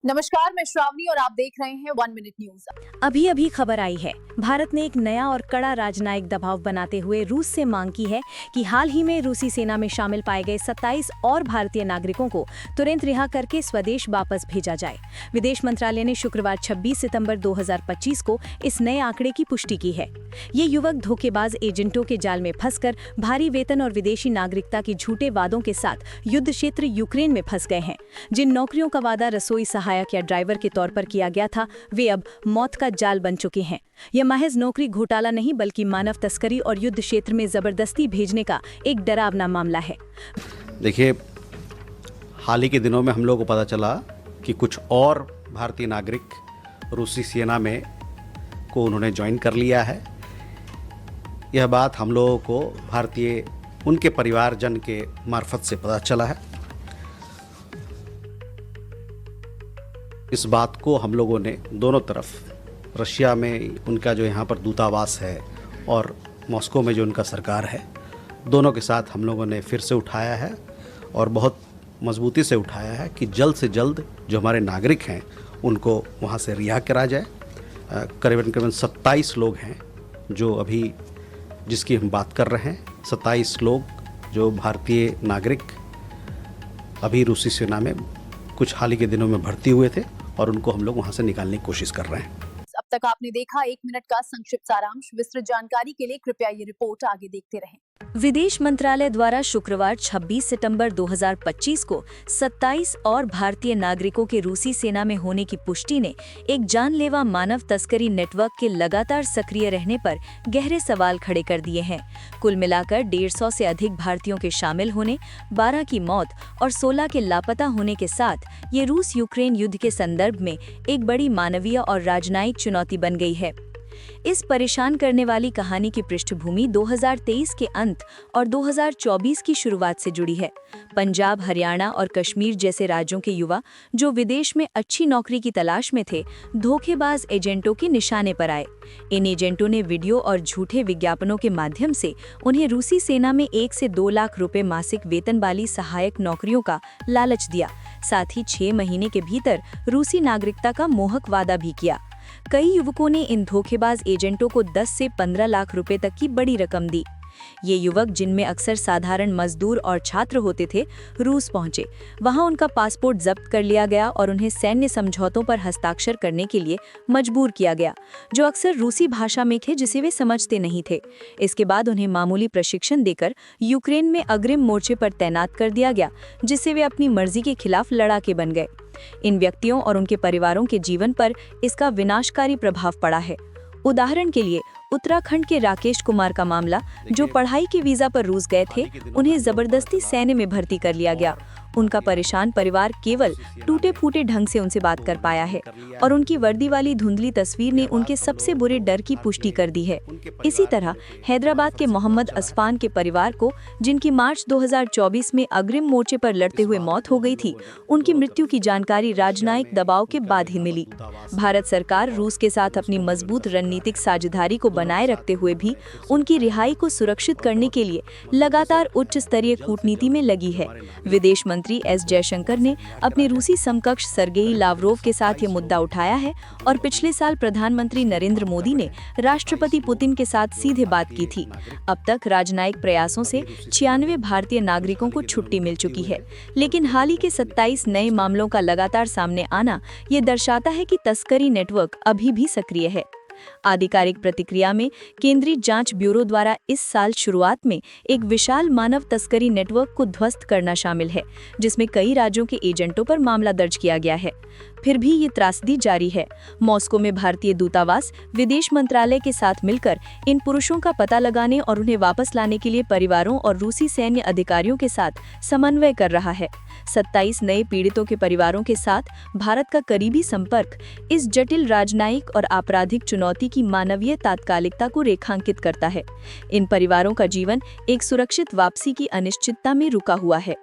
नमस्कार, मैं श्रावणी और आप देख रहे हैं 1 मिनट न्यूज। अभी अभी खबर आई है, भारत ने एक नया और कड़ा राजनयिक दबाव बनाते हुए रूस से मांग की है कि हाल ही में रूसी सेना में शामिल पाए गए 27 और भारतीय नागरिकों को तुरंत रिहा करके स्वदेश वापस भेजा जाए। विदेश मंत्रालय ने शुक्रवार 26 सितंबर 2025 को इस नए आंकड़े की पुष्टि की है। ये युवक धोखेबाज एजेंटों के जाल में फंसकर भारी वेतन और विदेशी नागरिकता के झूठे वादों के साथ युद्ध क्षेत्र यूक्रेन में फंस गए हैं। जिन नौकरियों का वादा रसोई सहायक या ड्राइवर के तौर पर किया गया था, वे अब मौत का जाल बन चुके हैं। यह महज नौकरी घोटाला नहीं बल्कि मानव तस्करी और युद्ध क्षेत्र में जबरदस्ती भेजने का एक डरावना मामला है। देखिए, हाल ही के दिनों में हम लोगों को पता चला कि कुछ और भारतीय नागरिक रूसी सेना में को उन्होंने ज्वाइन कर लिया है। यह बात हम लोगों को भारतीय उनके परिवारजन के मार्फत से पता चला है। इस बात को हम लोगों ने दोनों तरफ, रशिया में उनका जो यहाँ पर दूतावास है और मॉस्को में जो उनका सरकार है, दोनों के साथ हम लोगों ने फिर से उठाया है और बहुत मजबूती से उठाया है कि जल्द से जल्द जो हमारे नागरिक हैं उनको वहाँ से रिहा करा जाए। करीबन 27 लोग हैं जो अभी जिसकी हम बात कर रहे हैं। 27 लोग जो भारतीय नागरिक अभी रूसी सेना में कुछ हाल ही के दिनों में भर्ती हुए थे और उनको हम लोग वहां से निकालने की कोशिश कर रहे हैं। अब तक आपने देखा 1 मिनट का संक्षिप्त सारांश। विस्तृत जानकारी के लिए कृपया ये रिपोर्ट आगे देखते रहें। विदेश मंत्रालय द्वारा शुक्रवार 26 सितंबर 2025 को 27 और भारतीय नागरिकों के रूसी सेना में होने की पुष्टि ने एक जानलेवा मानव तस्करी नेटवर्क के लगातार सक्रिय रहने पर गहरे सवाल खड़े कर दिए हैं। कुल मिलाकर 150 से अधिक भारतीयों के शामिल होने, 12 की मौत और 16 के लापता होने के साथ ये रूस यूक्रेन युद्ध के संदर्भ में एक बड़ी मानवीय और राजनयिक चुनौती बन गई है। इस परेशान करने वाली कहानी की पृष्ठभूमि 2023 के अंत और 2024 की शुरुआत से जुड़ी है। पंजाब, हरियाणा और कश्मीर जैसे राज्यों के युवा जो विदेश में अच्छी नौकरी की तलाश में थे, धोखेबाज एजेंटों के निशाने पर आए। इन एजेंटों ने वीडियो और झूठे विज्ञापनों के माध्यम से उन्हें रूसी सेना में 1 से 2 लाख रुपए मासिक वेतन वाली सहायक नौकरियों का लालच दिया। साथ ही 6 महीने के भीतर रूसी नागरिकता का मोहक वादा भी किया। कई युवकों ने इन धोखेबाज एजेंटों को 10 से 15 लाख रुपए तक की बड़ी रकम दी। ये युवक, जिनमें अक्सर साधारण मजदूर और छात्र होते थे, रूस पहुंचे। वहां उनका पासपोर्ट जब्त कर लिया गया और उन्हें सैन्य समझौतों पर हस्ताक्षर करने के लिए मजबूर किया गया, जो अक्सर रूसी भाषा में थे जिसे वे समझते नहीं थे। इसके बाद उन्हें मामूली प्रशिक्षण देकर यूक्रेन में अग्रिम मोर्चे पर तैनात कर दिया गया, जिससे वे अपनी मर्जी के खिलाफ लड़ाके बन गए। इन व्यक्तियों और उनके परिवारों के जीवन पर इसका विनाशकारी प्रभाव पड़ा है। उदाहरण के लिए उत्तराखंड के राकेश कुमार का मामला, जो पढ़ाई के वीजा पर रूस गए थे, उन्हें जबरदस्ती सैन्य में भर्ती कर लिया गया। उनका परेशान परिवार केवल टूटे फूटे ढंग से उनसे बात कर पाया है और उनकी वर्दी वाली धुंधली तस्वीर ने उनके सबसे बुरे डर की पुष्टि कर दी है। इसी तरह हैदराबाद के मोहम्मद असफान के परिवार को, जिनकी मार्च 2024 में अग्रिम मोर्चे पर लड़ते हुए मौत हो गई थी, उनकी मृत्यु की जानकारी राजनयिक दबाव के बाद ही मिली। भारत सरकार रूस के साथ अपनी मजबूत रणनीतिक साझेदारी को बनाए रखते हुए भी उनकी रिहाई को सुरक्षित करने के लिए लगातार उच्च स्तरीय कूटनीति में लगी है। विदेश मंत्री एस जयशंकर ने अपने रूसी समकक्ष सर्गेई लावरोव के साथ ये मुद्दा उठाया है और पिछले साल प्रधानमंत्री नरेंद्र मोदी ने राष्ट्रपति पुतिन के साथ सीधे बात की थी। अब तक राजनयिक प्रयासों से 96 भारतीय नागरिकों को छुट्टी मिल चुकी है, लेकिन हाल ही के 27 नए मामलों का लगातार सामने आना ये दर्शाता है कि तस्करी नेटवर्क अभी भी सक्रिय है। आधिकारिक प्रतिक्रिया में केंद्रीय जांच ब्यूरो द्वारा इस साल शुरुआत में एक विशाल मानव तस्करी नेटवर्क को ध्वस्त करना शामिल है, जिसमें कई राज्यों के एजेंटों पर मामला दर्ज किया गया है। फिर भी ये त्रासदी जारी है। मॉस्को में भारतीय दूतावास विदेश मंत्रालय के साथ मिलकर इन पुरुषों का पता लगाने और उन्हें वापस लाने के लिए परिवारों और रूसी सैन्य अधिकारियों के साथ समन्वय कर रहा है। 27 नए पीड़ितों के परिवारों के साथ भारत का करीबी संपर्क इस जटिल राजनयिक और आपराधिक चुनौती की मानवीय तात्कालिकता को रेखांकित करता है। इन परिवारों का जीवन एक सुरक्षित वापसी की अनिश्चितता में रुका हुआ है।